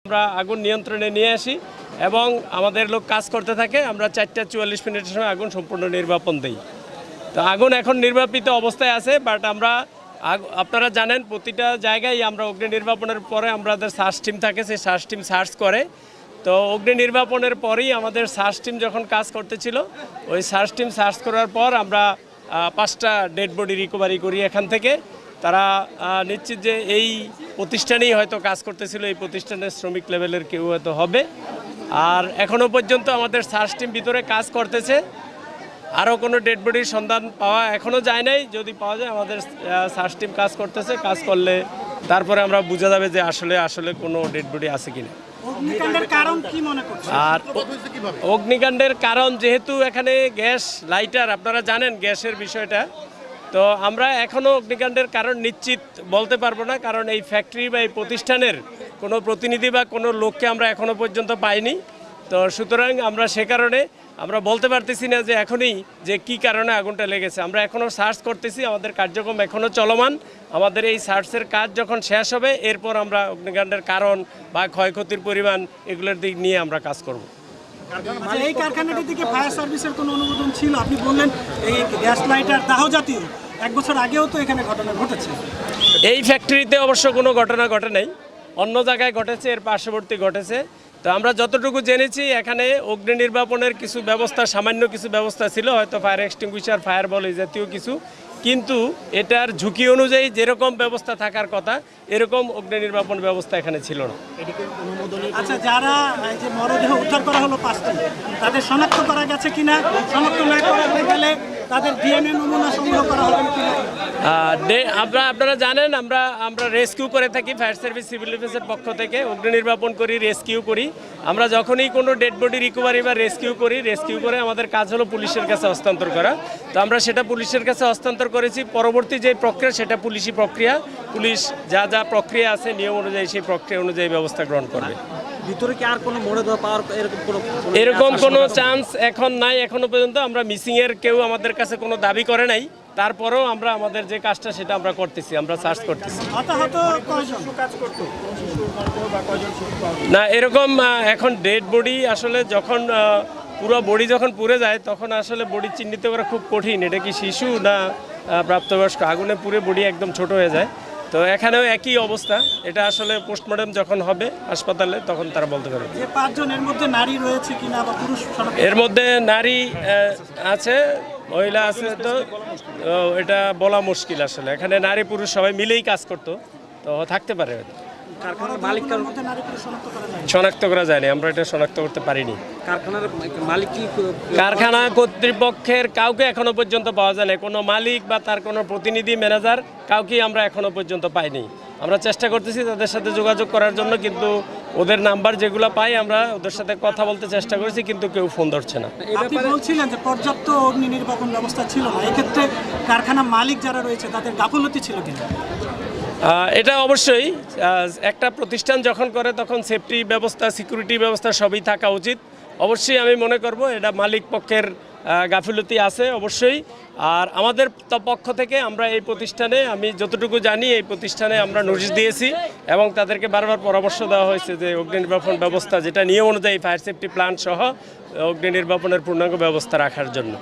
আমরা আগুন নিয়ন্ত্রণে নিয়ে আসি এবং আমাদের লোক কাজ করতে থাকে। আমরা 4:44 মিনিটের সময় আগুন সম্পূর্ণ নির্বাপন দিই। তো আগুন এখন নির্বাপিত অবস্থায় আছে, বাট আমরা আপনারা জানেন প্রতিটা জায়গায় আমরা অগ্নি নির্বাপনের পরে আমাদের সার্চ টিম থাকে, সেই সার্চ টিম সার্চ করে। তো অগ্নি নির্বাপনের পরেই আমাদের সার্চ টিম যখন কাজ করতেছিল, ওই সার্চ টিম সার্চ করার পর আমরা 5টা ডেড বডি রিকভারি করি এখান থেকে। তারা নিশ্চিত যে এই প্রতিষ্ঠানেই হয়তো কাজ করতেছিল, এই প্রতিষ্ঠানের শ্রমিক লেভেলের কেউ হয়তো হবে। আর এখনও পর্যন্ত আমাদের সার্চ টিম ভিতরে কাজ করতেছে। আরও কোনো ডেড বডির সন্ধান পাওয়া এখনও যায় নাই। যদি পাওয়া যায় আমাদের সার্চ টিম কাজ করতেছে, কাজ করলে তারপরে আমরা বোঝা যাবে যে আসলে কোনো ডেড বডি আছে কিনা। আর অগ্নিকাণ্ডের কারণ যেহেতু এখানে গ্যাস লাইটার, আপনারা জানেন গ্যাসের বিষয়টা, তো আমরা এখনও অগ্নিকাণ্ডের কারণ নিশ্চিত বলতে পারবো না, কারণ এই ফ্যাক্টরি বা এই প্রতিষ্ঠানের কোনো প্রতিনিধি বা কোনো লোককে আমরা এখনও পর্যন্ত পাইনি। তো সুতরাং আমরা সে কারণে আমরা বলতে পারতেছি না যে এখনই যে কি কারণে আগুনটা লেগেছে। আমরা এখনও সার্চ করতেছি, আমাদের কার্যক্রম এখনও চলমান। আমাদের এই সার্চের কাজ যখন শেষ হবে, এরপর আমরা অগ্নিকাণ্ডের কারণ বা ক্ষয়ক্ষতির পরিমাণ এগুলোর দিক নিয়ে আমরা কাজ করব। এই কারখানাটি থেকে ফায়ার সার্ভিসের কোনো অনুমোদন ছিল? আপনি বললেন এই গ্যাস লাইটার দাহ জাতীয় 1 বছর আগেও তো এখানে ঘটনা ঘটেছে। এই ফ্যাক্টরিতে অবশ্য কোনো ঘটনা ঘটে নাই, অন্য জায়গায় ঘটেছে, এর পার্শ্ববর্তী ঘটেছে। তো আমরা যতটুকু জেনেছি এখানে অগ্নি নির্বাপনের কিছু ব্যবস্থা, সামান্য কিছু ব্যবস্থা ছিল, হয়তো ফায়ার এক্সটিংগুইশার, ফায়ার বল এই জাতীয় কিছু, কিন্তু এটার ঝুঁকি অনুযায়ী যেরকম ব্যবস্থা থাকার কথা এরকম অগ্নি নির্বাপন ব্যবস্থা এখানে ছিল না। আচ্ছা, যারা এই যে মরদেহ উদ্ধার করা হলো 5টি, তাদের শনাক্ত করা গেছে কিনা? শনাক্ত না করা গেলে তাদের ডিএনএ নমুনা সংগ্রহ করা হবে কিনা? আপনারা জানেন আমরা রেস্কিউ করে থাকি, ফায়ার সার্ভিস সিভিল ডিফেন্সের পক্ষ থেকে অগ্নি নির্বাপন করি, রেস্কিউ করি। আমরা যখনই কোনো ডেড বডি রিকভারি বা রেস্কিউ করে আমাদের কাজ হলো পুলিশের কাছে হস্তান্তর করা। তো আমরা সেটা পুলিশের কাছে হস্তান্তর করেছি। পরবর্তী যে প্রক্রিয়া সেটা পুলিশি প্রক্রিয়া, পুলিশ যা যা প্রক্রিয়া আছে নিয়ম অনুযায়ী সেই প্রক্রিয়া অনুযায়ী ব্যবস্থা গ্রহণ করবে। ভিতরে কি আর কোনো মরদেহ পাওয়ার এরকম কোনো চান্স এখন নাই এখনো পর্যন্ত। আমরা মিসিংয়ের কেউ আমাদের কাছে কোনো দাবি করে নাই, তারপরেও আমরা আমাদের যে কাজটা সেটা আমরা করতেছি, আমরা সার্চ করতেছি। না, এরকম এখন ডেড বডি আসলে যখন পুরো বডি যখন পুড়ে যায় তখন আসলে বডি চিহ্নিত করা খুব কঠিন। এটা কি শিশু না প্রাপ্তবয়স্ক? আগুনে পুড়ে বডি একদম ছোট হয়ে যায়। তো এখানেও একই অবস্থা। এটা আসলে পোস্টমর্টম যখন হবে হাসপাতালে তখন তারা বলতে পারবে। যে 5 জনের মধ্যে নারী রয়েছে কিনা বা পুরুষ? এর মধ্যে নারী আছে, মহিলা আছে, তো এটা বলা মুশকিল আসলে। এখানে নারী পুরুষ সবাই মিলেই কাজ করতো, তো থাকতে পারে। কারখানার মালিক শনাক্ত করা যায়নি, আমরা এটা শনাক্ত করতে পারিনি। কারখানার মালিক কি? কারখানা কর্তৃপক্ষের কাউকে এখনো পর্যন্ত পাওয়া যায় না, কোনো মালিক বা তার কোনো প্রতিনিধি, ম্যানেজার কাউকেই আমরা এখনো পর্যন্ত পাইনি। আমরা চেষ্টা করতেছি তাদের সাথে যোগাযোগ করার জন্য, কিন্তু ওদের নাম্বার যেগুলো পাই আমরা ওদের সাথে কথা বলতে চেষ্টা করেছি, কিন্তু কেউ ফোন ধরছে না। আপনি বলছিলেন যে পর্যাপ্ত অগ্নি নির্বাপন ব্যবস্থা ছিল না, এক্ষেত্রে কারখানা মালিক যারা রয়েছে তাদের গাফলতি ছিল কিনা? এটা অবশ্যই একটা প্রতিষ্ঠান যখন করে তখন সেফটি ব্যবস্থা, সিকিউরিটি ব্যবস্থা সবই থাকা উচিত। অবশ্যই আমি মনে করব এটা মালিক পক্ষের গাফিলতি আছে অবশ্যই। আর আমাদের পক্ষ থেকে আমরা এই প্রতিষ্ঠানে, আমি যতটুকু জানি এই প্রতিষ্ঠানে আমরা নোটিশ দিয়েছি এবং তাদেরকে বারবার পরামর্শ দেওয়া হয়েছে যে অগ্নি নির্বাপন ব্যবস্থা যেটা নিয়ম অনুযায়ী ফায়ার সেফটি প্ল্যান সহ অগ্নি নির্বাপনের পূর্ণাঙ্গ ব্যবস্থা রাখার জন্য।